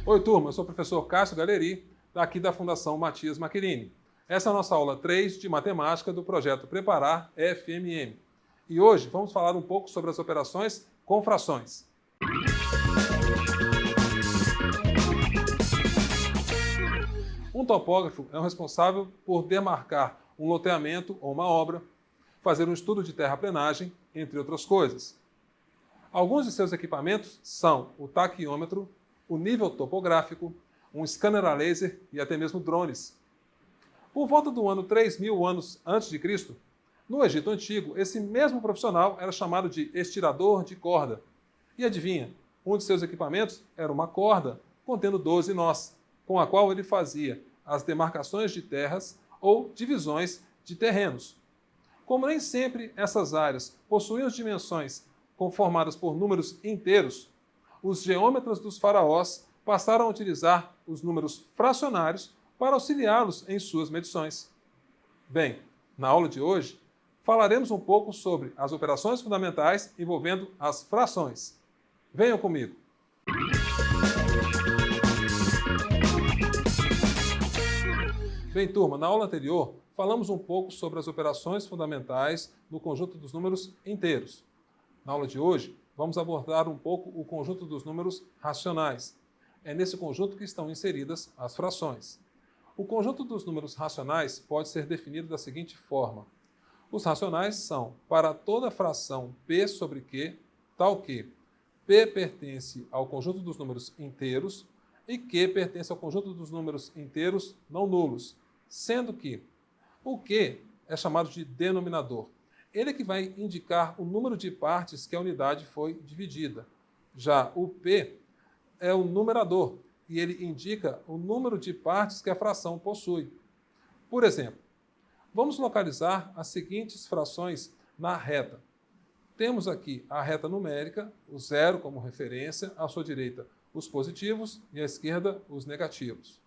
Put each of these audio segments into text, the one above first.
Oi, turma, eu sou o professor Cássio Galeri, daqui da Fundação Matias Maquirini. Essa é a nossa aula 3 de matemática do projeto Preparar FMM. E hoje vamos falar um pouco sobre as operações com frações. Um topógrafo é o responsável por demarcar um loteamento ou uma obra, fazer um estudo de terraplenagem, entre outras coisas. Alguns de seus equipamentos são o taquiômetro, o nível topográfico, um scanner a laser e até mesmo drones. Por volta do ano 3000 anos antes de Cristo, no Egito Antigo, esse mesmo profissional era chamado de estirador de corda. E adivinha, um de seus equipamentos era uma corda contendo 12 nós, com a qual ele fazia as demarcações de terras ou divisões de terrenos. Como nem sempre essas áreas possuíam dimensões conformadas por números inteiros, os geômetras dos faraós passaram a utilizar os números fracionários para auxiliá-los em suas medições. Bem, na aula de hoje, falaremos um pouco sobre as operações fundamentais envolvendo as frações. Venham comigo! Bem, turma, na aula anterior, falamos um pouco sobre as operações fundamentais no conjunto dos números inteiros. Na aula de hoje, vamos abordar um pouco o conjunto dos números racionais. É nesse conjunto que estão inseridas as frações. O conjunto dos números racionais pode ser definido da seguinte forma. Os racionais são, para toda fração P sobre Q, tal que P pertence ao conjunto dos números inteiros e Q pertence ao conjunto dos números inteiros não nulos, sendo que o Q é chamado de denominador. Ele que vai indicar o número de partes que a unidade foi dividida. Já o P é o numerador, e ele indica o número de partes que a fração possui. Por exemplo, vamos localizar as seguintes frações na reta. Temos aqui a reta numérica, o zero como referência, à sua direita os positivos e à esquerda os negativos.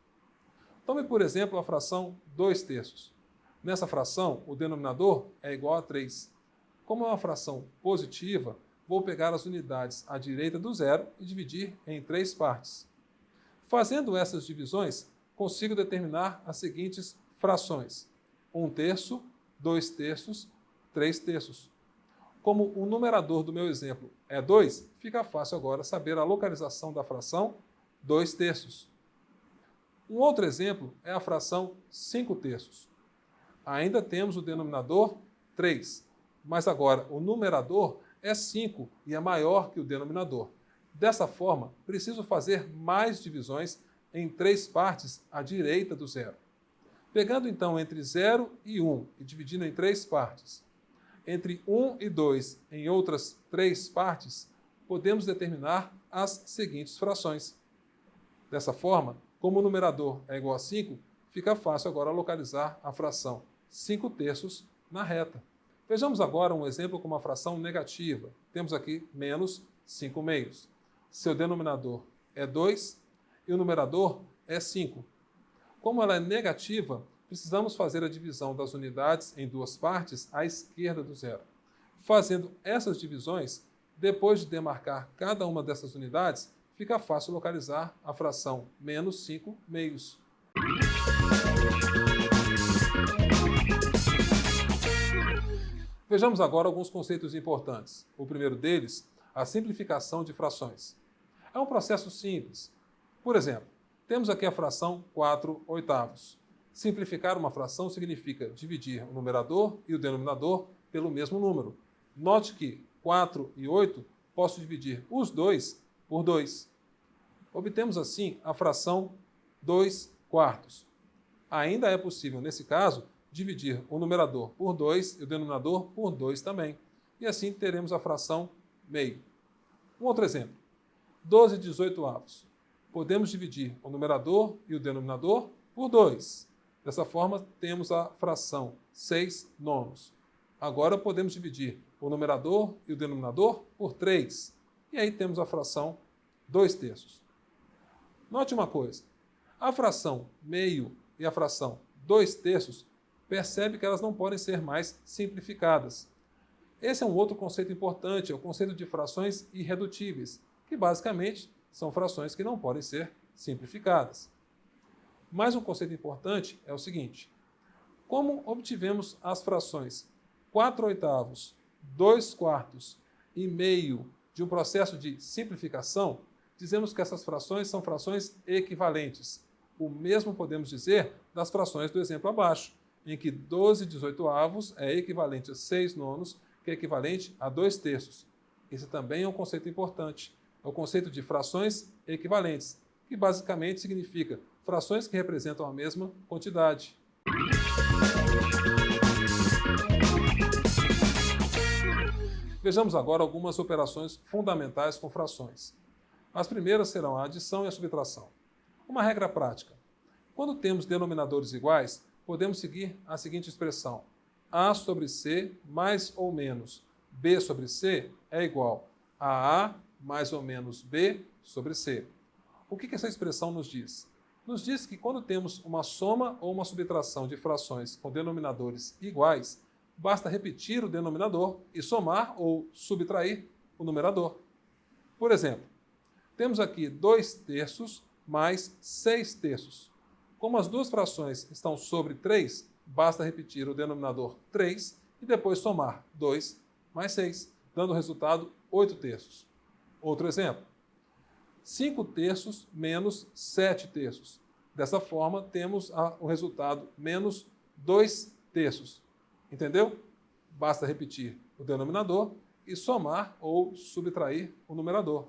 Tome, por exemplo, a fração 2/3. Nessa fração, o denominador é igual a 3. Como é uma fração positiva, vou pegar as unidades à direita do zero e dividir em 3 partes. Fazendo essas divisões, consigo determinar as seguintes frações: 1/3, 2/3, 3/3. Como o numerador do meu exemplo é 2, fica fácil agora saber a localização da fração 2/3. Um outro exemplo é a fração 5/3. Ainda temos o denominador 3, mas agora o numerador é 5 e é maior que o denominador. Dessa forma, preciso fazer mais divisões em 3 partes à direita do zero. Pegando então entre 0 e 1 e dividindo em 3 partes, entre 1 e 2 em outras 3 partes, podemos determinar as seguintes frações. Dessa forma, como o numerador é igual a 5, fica fácil agora localizar a fração 5/3 na reta. Vejamos agora um exemplo com uma fração negativa. Temos aqui menos 5/2. Seu denominador é 2 e o numerador é 5. Como ela é negativa, precisamos fazer a divisão das unidades em 2 partes à esquerda do zero. Fazendo essas divisões, depois de demarcar cada uma dessas unidades, fica fácil localizar a fração menos 5/2. Vejamos agora alguns conceitos importantes. O primeiro deles, a simplificação de frações. É um processo simples. Por exemplo, temos aqui a fração 4/8. Simplificar uma fração significa dividir o numerador e o denominador pelo mesmo número. Note que 4 e 8 posso dividir os dois por 2. Obtemos assim a fração 2/4. Ainda é possível, nesse caso, dividir o numerador por 2 e o denominador por 2 também. E assim teremos a fração meio. Um outro exemplo. 12/18. Podemos dividir o numerador e o denominador por 2. Dessa forma, temos a fração 6/9. Agora podemos dividir o numerador e o denominador por 3. E aí temos a fração 2/3. Note uma coisa. A fração meio e a fração 2/3 percebe que elas não podem ser mais simplificadas. Esse é um outro conceito importante, é o conceito de frações irredutíveis, que basicamente são frações que não podem ser simplificadas. Mais um conceito importante é o seguinte: como obtivemos as frações 4/8, 2/4 e meio de um processo de simplificação, dizemos que essas frações são frações equivalentes. O mesmo podemos dizer das frações do exemplo abaixo, em que 12/18 é equivalente a 6/9, que é equivalente a 2/3. Esse também é um conceito importante. É o conceito de frações equivalentes, que basicamente significa frações que representam a mesma quantidade. Vejamos agora algumas operações fundamentais com frações. As primeiras serão a adição e a subtração. Uma regra prática: quando temos denominadores iguais, podemos seguir a seguinte expressão: A sobre C mais ou menos B sobre C é igual a A mais ou menos B sobre C. O que essa expressão nos diz? Nos diz que quando temos uma soma ou uma subtração de frações com denominadores iguais, basta repetir o denominador e somar ou subtrair o numerador. Por exemplo, temos aqui 2/3 mais 6/3. Como as duas frações estão sobre 3, basta repetir o denominador 3 e depois somar 2 mais 6, dando o resultado 8/3. Outro exemplo: 5/3 menos 7/3. Dessa forma, temos o resultado menos 2/3. Entendeu? Basta repetir o denominador e somar ou subtrair o numerador.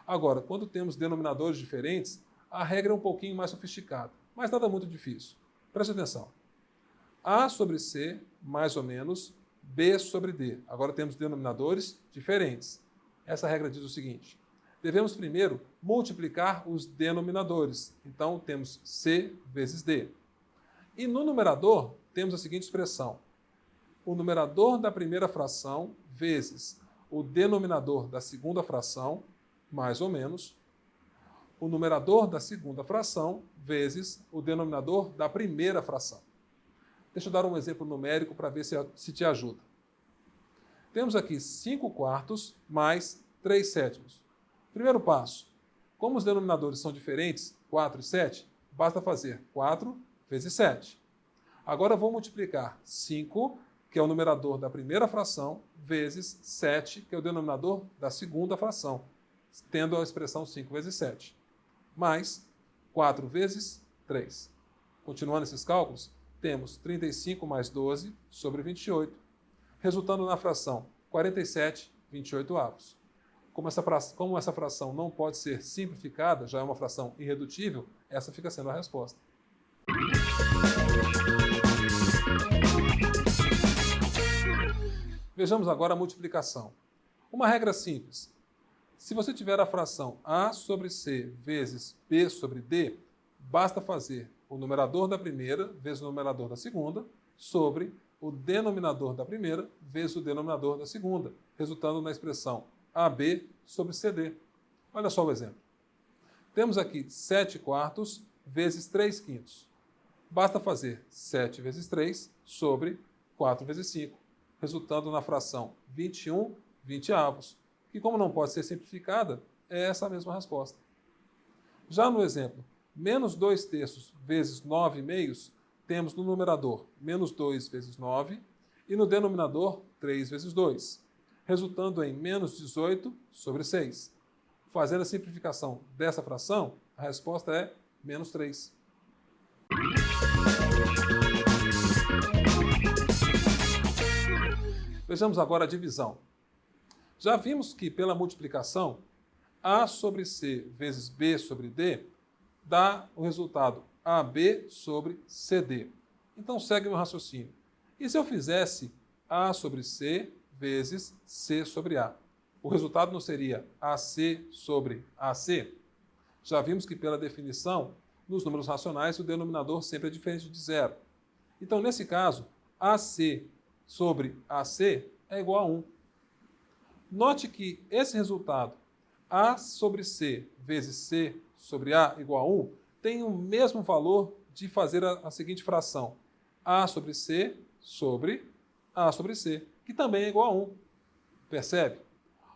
Agora, quando temos denominadores diferentes, a regra é um pouquinho mais sofisticada, mas nada muito difícil. Preste atenção. A sobre C mais ou menos B sobre D. Agora temos denominadores diferentes. Essa regra diz o seguinte: devemos primeiro multiplicar os denominadores. Então, temos C vezes D. E no numerador, temos a seguinte expressão: o numerador da primeira fração vezes o denominador da segunda fração, mais ou menos, o numerador da segunda fração vezes o denominador da primeira fração. Deixa eu dar um exemplo numérico para ver se te ajuda. Temos aqui 5/4 mais 3/7. Primeiro passo: como os denominadores são diferentes, 4 e 7, basta fazer 4 vezes 7. Agora vou multiplicar 5, que é o numerador da primeira fração, vezes 7, que é o denominador da segunda fração, tendo a expressão 5 vezes 7, mais 4 vezes 3. Continuando esses cálculos, temos 35 mais 12 sobre 28, resultando na fração 47/28. Como essa fração não pode ser simplificada, já é uma fração irredutível, essa fica sendo a resposta. Vejamos agora a multiplicação. Uma regra simples: se você tiver a fração A sobre C vezes B sobre D, basta fazer o numerador da primeira vezes o numerador da segunda sobre o denominador da primeira vezes o denominador da segunda, resultando na expressão AB sobre CD. Olha só o exemplo. Temos aqui 7/4 vezes 3/5. Basta fazer 7 vezes 3 sobre 4 vezes 5, resultando na fração 21/20, que, como não pode ser simplificada, é essa mesma resposta. Já no exemplo, menos 2/3 vezes 9/2, temos no numerador menos 2 vezes 9 e no denominador 3 vezes 2, resultando em menos 18 sobre 6. Fazendo a simplificação dessa fração, a resposta é menos 3. Vejamos agora a divisão. Já vimos que, pela multiplicação, A sobre C vezes B sobre D dá o resultado AB sobre CD. Então, segue o meu raciocínio. E se eu fizesse A sobre C vezes C sobre A? O resultado não seria AC sobre AC? Já vimos que, pela definição, nos números racionais, o denominador sempre é diferente de zero. Então, nesse caso, AC sobre AC é igual a 1. Note que esse resultado, A sobre C vezes C sobre A igual a 1, tem o mesmo valor de fazer a seguinte fração: A sobre C sobre A sobre C, que também é igual a 1. Percebe?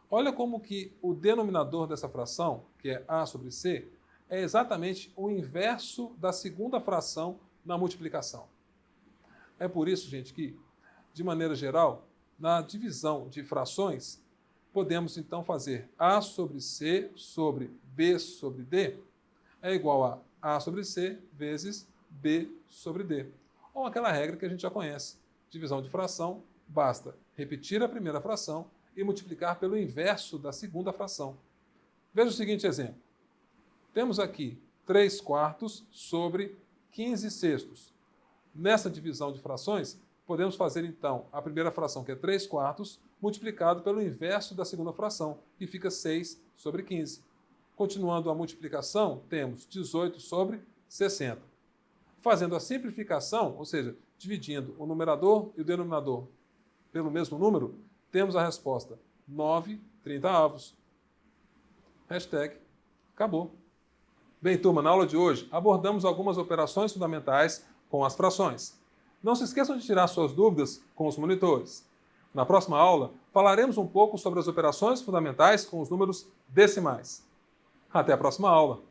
Olha como que o denominador dessa fração que é A sobre C, é exatamente o inverso da segunda fração na multiplicação. É por isso, gente, que, de maneira geral, na divisão de frações, podemos então fazer A sobre C sobre B sobre D é igual a A sobre C vezes B sobre D. Ou aquela regra que a gente já conhece. Divisão de fração, basta repetir a primeira fração e multiplicar pelo inverso da segunda fração. Veja o seguinte exemplo. Temos aqui 3/4 sobre 15/6. Nessa divisão de frações, podemos fazer então a primeira fração, que é 3/4, multiplicado pelo inverso da segunda fração, que fica 6 sobre 15. Continuando a multiplicação, temos 18 sobre 60. Fazendo a simplificação, ou seja, dividindo o numerador e o denominador pelo mesmo número, temos a resposta 9/30. Hashtag acabou. Bem, turma, na aula de hoje abordamos algumas operações fundamentais com as frações. Não se esqueçam de tirar suas dúvidas com os monitores. Na próxima aula, falaremos um pouco sobre as operações fundamentais com os números decimais. Até a próxima aula!